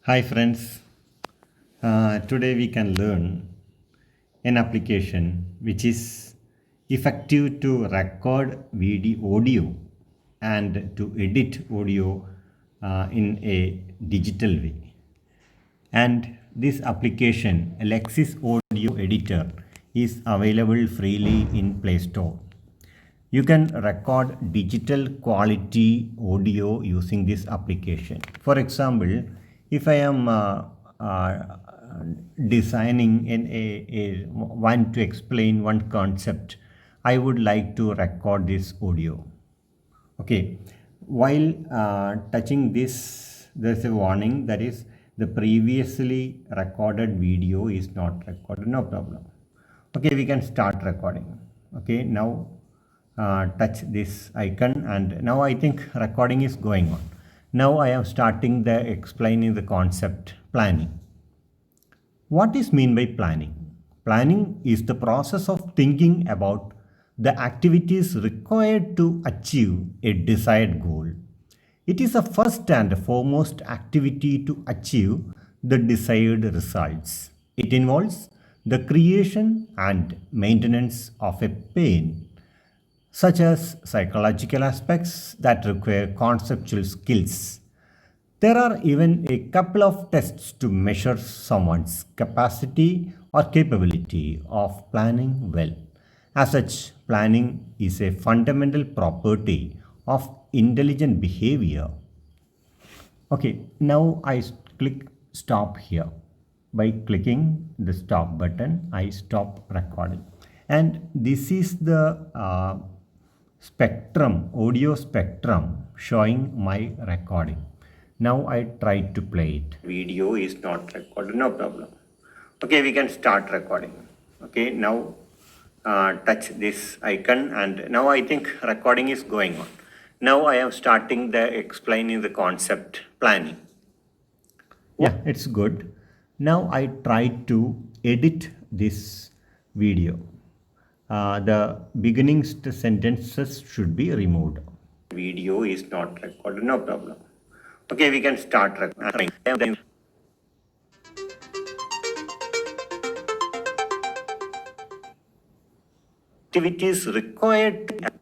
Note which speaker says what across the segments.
Speaker 1: Hi friends, today we can learn an application which is effective to record video audio and to edit audio in a digital way. And this application, Alexis Audio Editor, is available freely in Play Store. You can record digital quality audio using this application. For example, if I am designing want to explain one concept, I would like to record this audio. Okay, while touching this, there's a warning that is the previously recorded video is not recorded. No problem. Okay, we can start recording. Okay, now touch this icon, and now I think recording is going on. Now I am starting the explaining the concept planning. What is mean by planning? Planning is the process of thinking about the activities required to achieve a desired goal. It is a first and foremost activity to achieve the desired results. It involves the creation and maintenance of a plan, such as psychological aspects that require conceptual skills. There are even a couple of tests to measure someone's capacity or capability of planning well. As such, planning is a fundamental property of intelligent behavior. Okay, now click stop here. By clicking the stop button, I stop recording. And this is the spectrum, audio spectrum showing my recording. Now I try to play it. Video is not recorded, no problem. Okay, we can start recording. Okay, now touch this icon, and now I think recording is going on. Now I am starting the explaining the concept planning. Yeah, it's good. Now I try to edit this video. The beginning sentences should be removed. Video is not recorded, no problem. Okay, we can start recording. Activities required.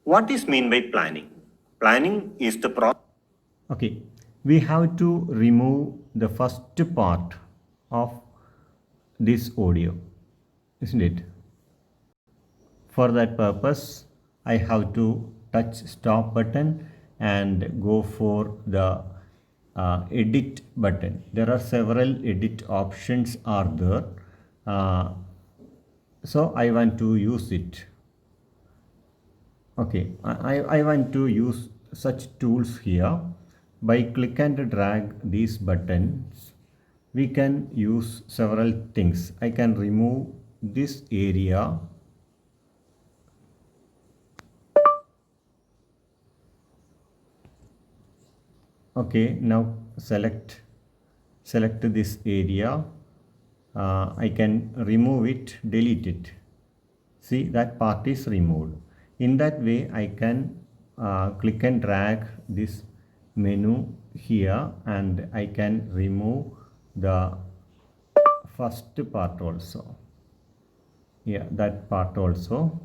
Speaker 1: What is mean by planning? Planning is the process. Okay, we have to remove the first part of this audio, isn't it? For that purpose, I have to touch stop button and go for the edit button. There are several edit options are there. So I want to use it. Okay, I want to use such tools here. By click and drag these buttons, we can use several things. I can remove this area. Okay, now select this area. I can remove it, delete it. See, that part is removed. In that way, I can click and drag this menu here, and I can remove the first part also. Yeah, that part also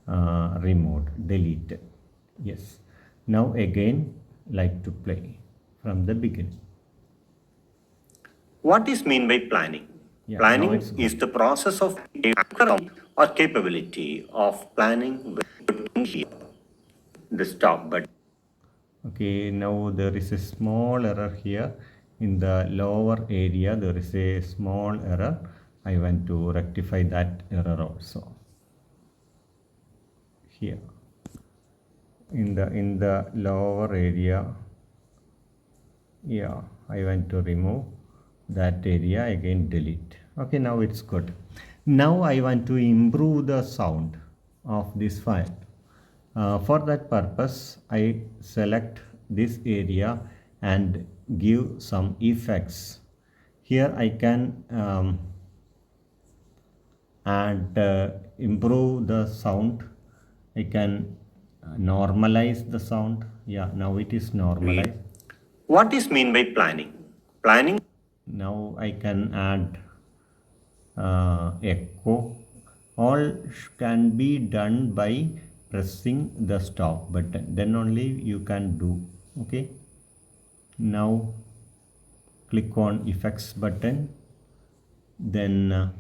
Speaker 1: removed, deleted. Yes. Now again, like to play from the beginning. What is mean by planning? Yeah, planning is the process of or capability of planning here. The stop button. Okay, now there is a small error here. In the lower area, there is a small error. I want to rectify that error also. Here. In the lower area, yeah, I want to remove that area, again delete. Okay, now it's good. Now I want to improve the sound of this file. For that purpose, I select this area and give some effects. Here I can improve the sound. I can normalize the sound. Yeah, now it is normalized. What is mean by planning? planning. Now I can add echo. All can be done by pressing the stop button, then only you can do. Okay, now click on effects button, then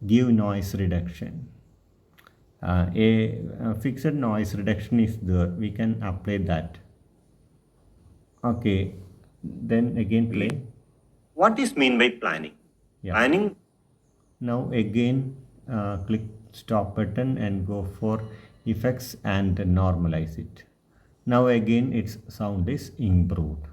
Speaker 1: give noise reduction. A fixed noise reduction is there, we can apply that. Okay, then again play. What is mean by planning? Yeah. Planning. Now again click stop button and go for effects and normalize it. Now again its sound is improved.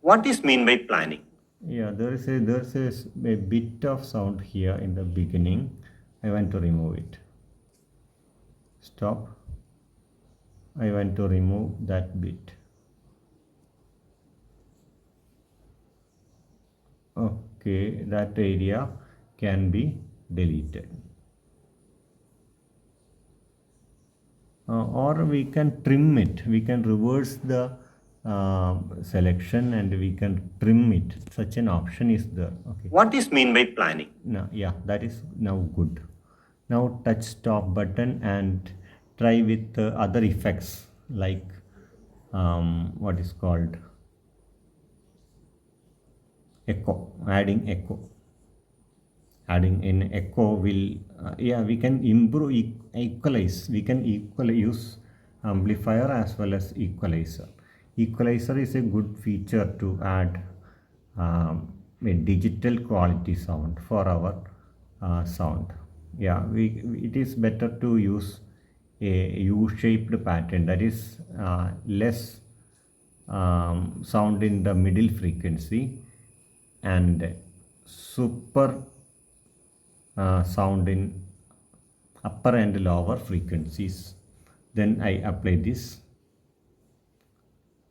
Speaker 1: What is mean by planning? Yeah, there's a bit of sound here in the beginning. I want to remove it. Stop. I want to remove that bit. Okay, that area can be deleted. Or we can trim it. We can reverse the selection and we can trim it. Such an option is there. Okay. What is mean by planning? No, yeah, that is now good. Now touch stop button and try with other effects like what is called echo. Adding echo. Adding in echo will yeah, we can improve equalize. We can use amplifier as well as equalizer. Equalizer is a good feature to add a digital quality sound for our sound. Yeah, it is better to use a U-shaped pattern, that is less sound in the middle frequency and super sound in upper and lower frequencies. Then I apply this.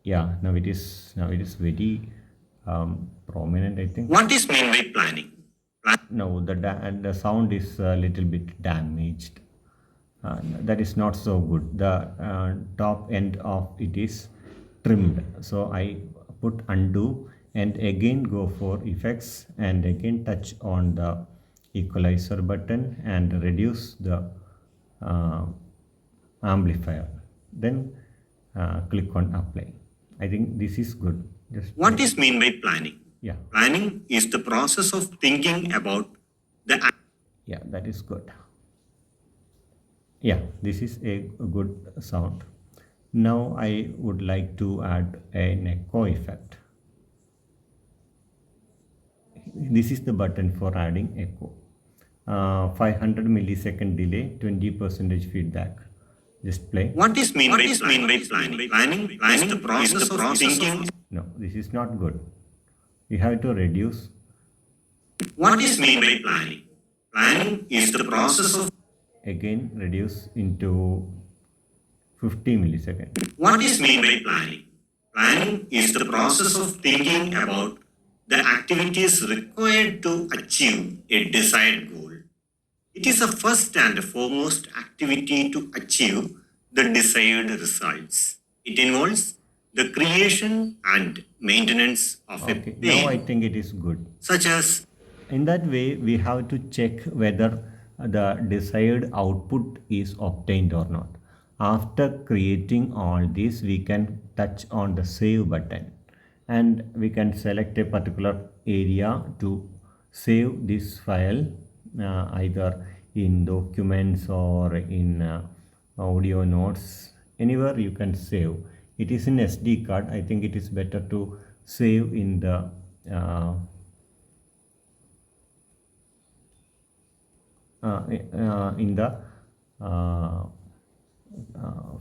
Speaker 1: Yeah, now it is very prominent, I think. What is mean by planning? No, the sound is a little bit damaged. That is not so good. The top end of it is trimmed. So I put undo and again go for effects and again touch on the equalizer button and reduce the amplifier. Then click on apply. I think this is good. What is mean by planning? Yeah. Planning is the process of thinking about the. Yeah, that is good. Yeah, this is a good sound. Now I would like to add an echo effect. This is the button for adding echo. 500 millisecond delay, 20% feedback. Just play. What is mean by planning? Planning is the process of thinking. No, this is not good. We have to reduce. What is mean by planning? Planning is the process of. Again reduce into 50 milliseconds. What is mean by planning? Planning is the process of thinking about the activities required to achieve a desired goal. It is a first and foremost activity to achieve the desired results. It involves the creation and maintenance of a plan. Now I think it is good. Such as. In that way, we have to check whether the desired output is obtained or not. After creating all this, we can touch on the save button and we can select a particular area to save this file either in documents or in audio notes. Anywhere you can save. It is in SD card. I think it is better to save in the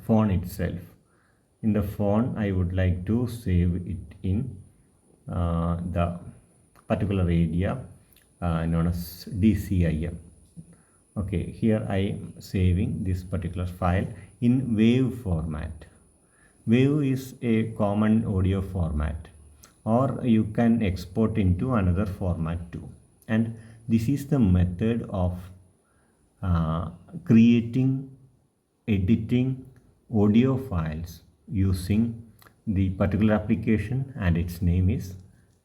Speaker 1: phone itself. In the phone, I would like to save it in the particular area known as DCIM. Okay, here I am saving this particular file in WAV format. WAV is a common audio format, or you can export into another format too. And this is the method of creating, editing audio files using the particular application, and its name is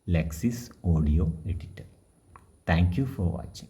Speaker 1: Lexis Audio Editor. Thank you for watching.